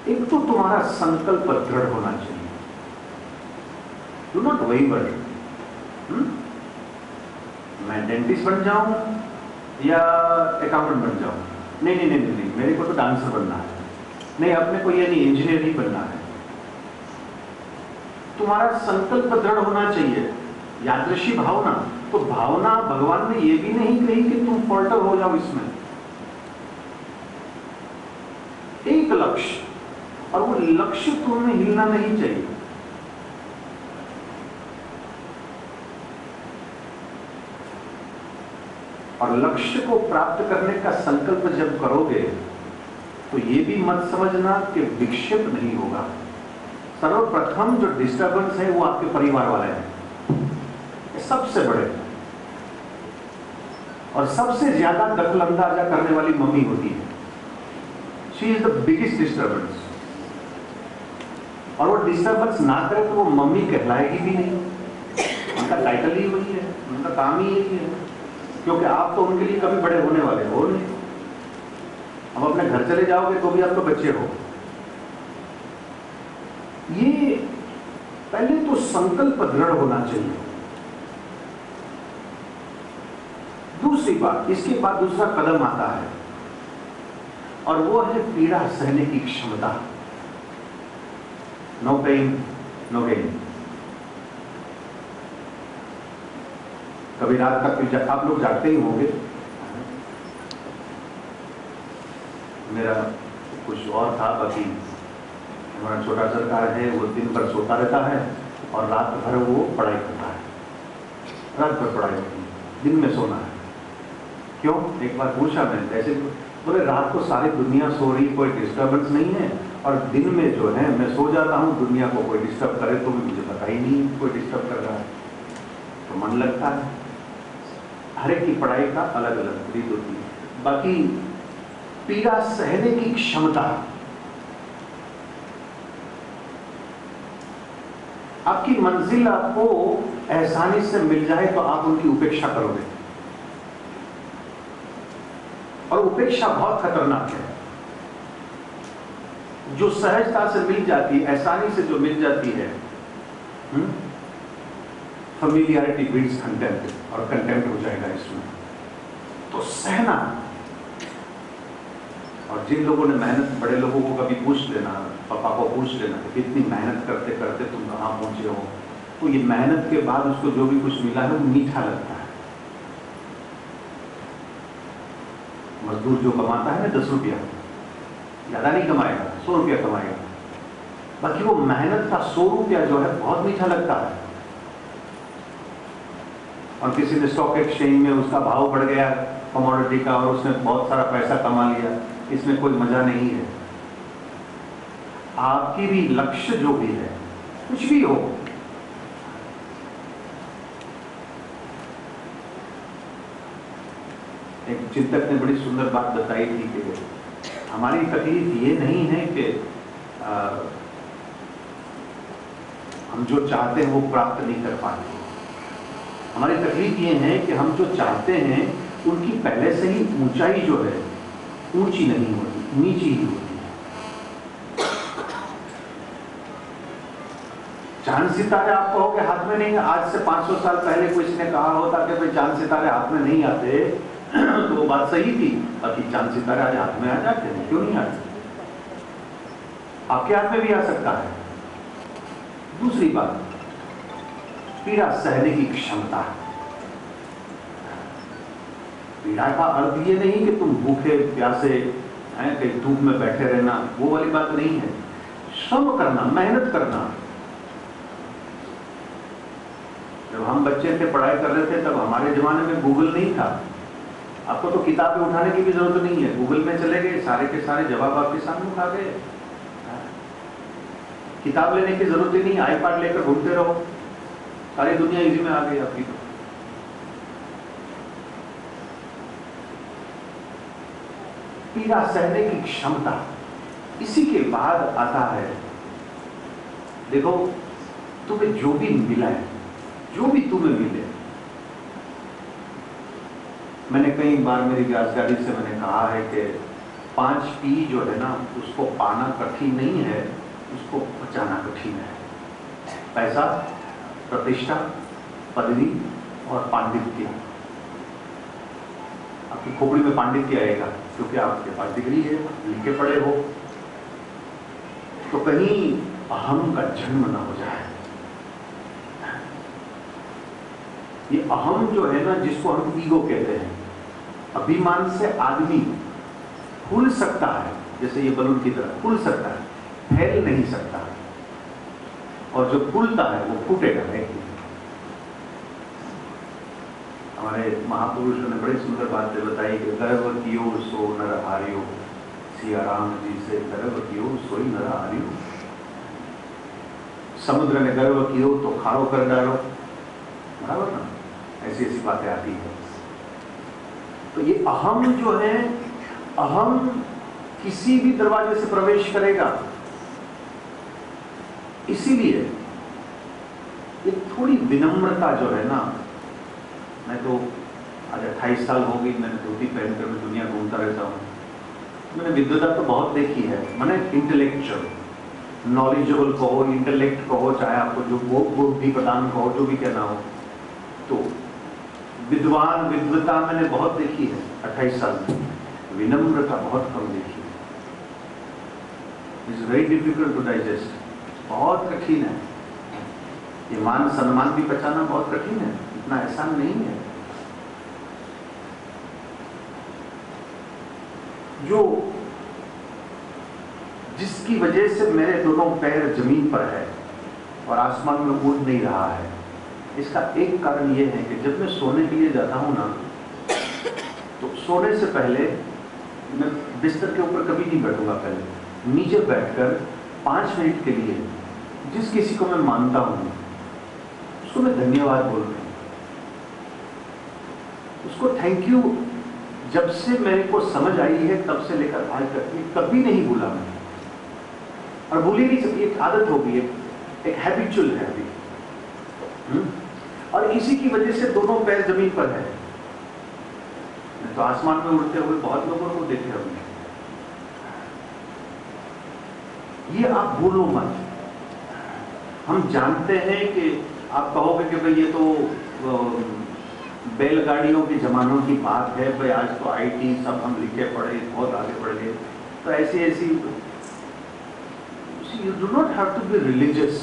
एक तो तुम्हारा संकल्प दृढ़ होना चाहिए। Do not waver. मैं डेंटिस्ट बन जाऊं या अकाउंटेंट बन जाऊं, नहीं नहीं नहीं नहीं, मेरे को तो डांसर बनना है, नहीं अपने को ये नहीं इंजीनियर ही बनना है। तुम्हारा संकल्प दृढ़ होना चाहिए। यादृशी भावना, तो भावना भगवान ने ये भी नहीं कही कि तुम फॉल्टर हो जाओ इसमें। एक लक्ष्य, और वो लक्ष्य तुम्हें हिलना नहीं चाहिए। और लक्ष्य को प्राप्त करने का संकल्प जब करोगे तो ये भी मत समझना कि विक्षेप नहीं होगा। सर्वप्रथम जो डिस्टर्बेंस है वो आपके परिवार वाले हैं, सबसे बड़े, और सबसे ज्यादा दखलंदाजा करने वाली मम्मी होती है। She is the biggest disturbance. और वो डिस्टर्बेंस ना करे तो वो मम्मी कहलाएगी भी नहीं। उनका टाइटल ही वही है, उनका काम ही यही है, क्योंकि आप तो उनके लिए कभी बड़े होने वाले हो नहीं। अब अपने घर चले जाओगे तो भी आप तो बच्चे हो। ये पहले तो संकल्प दृढ़ होना चाहिए। दूसरी बात, इसके बाद दूसरा कदम आता है और वो है पीड़ा सहने की क्षमता। No pain no gain. कभी रात तक आप लोग जागते ही होंगे। मेरा कुछ और था, बाकी हमारा छोटा सरकार है, वो दिन भर सोता रहता है और रात भर वो पढ़ाई करता है। रात भर पढ़ाई होती है, दिन में सोना है। क्यों? एक बार पूछा मैंने, ऐसे बोले रात को सारी दुनिया सो रही, कोई डिस्टर्बेंस नहीं है, और दिन में जो है मैं सो जाता हूँ, दुनिया को कोई डिस्टर्ब करे तो भी मुझे पता ही नहीं कोई डिस्टर्ब कर रहा है। तो मन लगता है। हर एक की पढ़ाई का अलग अलग रीत होती है। बाकी पीड़ा सहने की क्षमता, आपकी मंजिल आपको आसानी से मिल जाए तो आप उनकी उपेक्षा करोगे, और उपेक्षा बहुत खतरनाक है। जो सहजता से मिल जाती है, आसानी से जो मिल जाती है, फेमिलियरिटी ब्रीड्स कंटेम्प्ट, और कंटेम्प्ट हो जाएगा इसमें। तो सहना, और जिन लोगों ने मेहनत, बड़े लोगों को कभी पूछ लेना, पापा को पूछ लेना कि कितनी मेहनत करते करते तुम कहाँ पहुंचे हो, तो ये मेहनत के बाद उसको जो भी कुछ मिला है वो मीठा लगता है। मजदूर जो कमाता है ना 10 रुपया, ज्यादा नहीं कमाएगा, 100 रुपया कमाएगा, बाकी वो मेहनत का 100 रुपया जो है बहुत मीठा लगता है। और किसी ने स्टॉक एक्सचेंज में उसका भाव बढ़ गया कमोडिटी का, और उसने बहुत सारा पैसा कमा लिया, इसमें कोई मजा नहीं है। आपकी भी लक्ष्य जो भी है, कुछ भी हो, एक चिंतक ने बड़ी सुंदर बात बताई थी कि हमारी तकलीफ ये नहीं है कि हम जो चाहते हैं वो प्राप्त नहीं कर पाते। हमारी तकलीफ ये है कि हम जो चाहते हैं उनकी पहले से ही ऊंचाई जो है ऊंची नहीं होती, नीची ही होती है। चांद सितारे आप कहोगे हाथ में नहीं, आज से 500 साल पहले किसी ने कहा होता कि भाई चांद सितारे हाथ में नहीं आते तो वो बात सही थी। बाकी चांद सितारे आज हाथ में आ जाते हैं, क्यों नहीं आते? आपके हाथ में भी आ सकता है। दूसरी बात, पीड़ा सहने की क्षमता। पीड़ा का अर्थ ये नहीं कि तुम भूखे प्यासे हैं, कहीं धूप में बैठे रहना, वो वाली बात नहीं है। श्रम करना, मेहनत करना। जब हम बच्चे थे, पढ़ाई कर रहे थे, तब हमारे जमाने में गूगल नहीं था। आपको तो किताबें उठाने की भी जरूरत नहीं है, गूगल में चले गए, सारे के सारे जवाब आपके सामने उठा गए। किताब लेने की जरूरत ही नहीं, आईपैड लेकर घूमते रहो, सारी दुनिया इजी में आ गई आपकी। तो पीड़ा सहने की क्षमता। इसी के बाद आता है, देखो तुम्हें जो भी मिला है, जो भी तुम्हें मिले, मैंने कई बार मेरी व्यास गाड़ी से मैंने कहा है कि 5 P जो है ना, उसको पाना कठिन नहीं है, उसको बचाना कठिन है। पैसा, प्रतिष्ठा, पदवी और पांडित्य। आपकी खोपड़ी में पांडित्य आएगा क्योंकि आपके पास डिग्री है, लिखे पढ़े हो, तो कहीं अहम का जन्म ना हो जाए। ये अहम जो है ना, जिसको हम ईगो कहते हैं, अभिमान से आदमी फूल सकता है, जैसे ये बलून की तरह फूल सकता है, फैल नहीं सकता, और जो फूलता है वो फूटेगा नहीं। हमारे महापुरुषों ने बड़ी सुंदर बातें बताई कि गर्व कियो सो नर हारियो, सिया राम जी से गर्व कियो सोई नर हारियो। समुद्र ने गर्व कियो तो खारो कर डालो, बराबर ना, ऐसी ऐसी बातें आती है। तो ये अहम जो है, अहम किसी भी दरवाजे से प्रवेश करेगा। इसीलिए ये थोड़ी विनम्रता जो है ना, मैं तो आज 28 साल हो गई, मैंने धोती पहनकर मैं दुनिया घूमता रहता हूँ। मैंने विद्वता तो बहुत देखी है, मैंने इंटेलेक्चुअल, नॉलेजेबल कहो, इंटेलेक्ट कहो, चाहे आपको जो बुद्धि प्रदान कहो, जो भी कहना हो, तो विद्वान विद्वता मैंने बहुत देखी है 28 साल में। विनम्रता बहुत कम देखी है। It's very difficult to digest, बहुत कठिन है। ये मान सम्मान भी बचाना बहुत कठिन है, इतना आसान नहीं है। जो जिसकी वजह से मेरे दोनों पैर जमीन पर है और आसमान में उड़ नहीं रहा है, इसका एक कारण यह है कि जब मैं सोने के लिए जाता हूं ना, तो सोने से पहले मैं बिस्तर के ऊपर कभी नहीं बैठूंगा। पहले नीचे बैठकर 5 मिनट के लिए जिस किसी को मैं मानता हूं उसको मैं धन्यवाद बोल रहा हूं, उसको थैंक यू। जब से मेरे को समझ आई है तब से लेकर आज तक कभी नहीं भूला मैं, और भूली नहीं सकती, एक आदत हो गई है, एक हैबिचुअल है अभी। और इसी की वजह से दोनों पैर जमीन पर है। तो आसमान में उड़ते हुए बहुत लोगों को देखे हमने। ये आप भूलो मत। हम जानते हैं कि आप कहोगे कि भाई ये तो बैलगाड़ियों के जमानों की बात है, भाई आज तो आईटी सब हम लिखे पढ़े बहुत आगे बढ़ गए, तो ऐसी ऐसी। You do not have to be religious.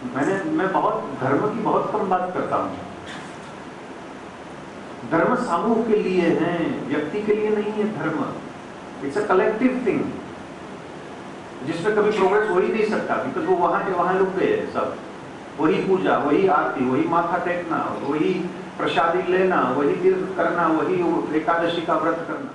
मैं बहुत धर्म की बहुत कम बात करता हूँ। धर्म समूह के लिए है, व्यक्ति के लिए नहीं है धर्म। इट्स अ कलेक्टिव थिंग जिसमें कभी प्रोग्रेस हो ही नहीं सकता, बिकॉज वो वहां के वहां लुक गए हैं सब। वही पूजा, वही आरती, वही माथा टेकना, वही प्रसादी लेना, वही तीर्थ करना, वही एकादशी का व्रत करना।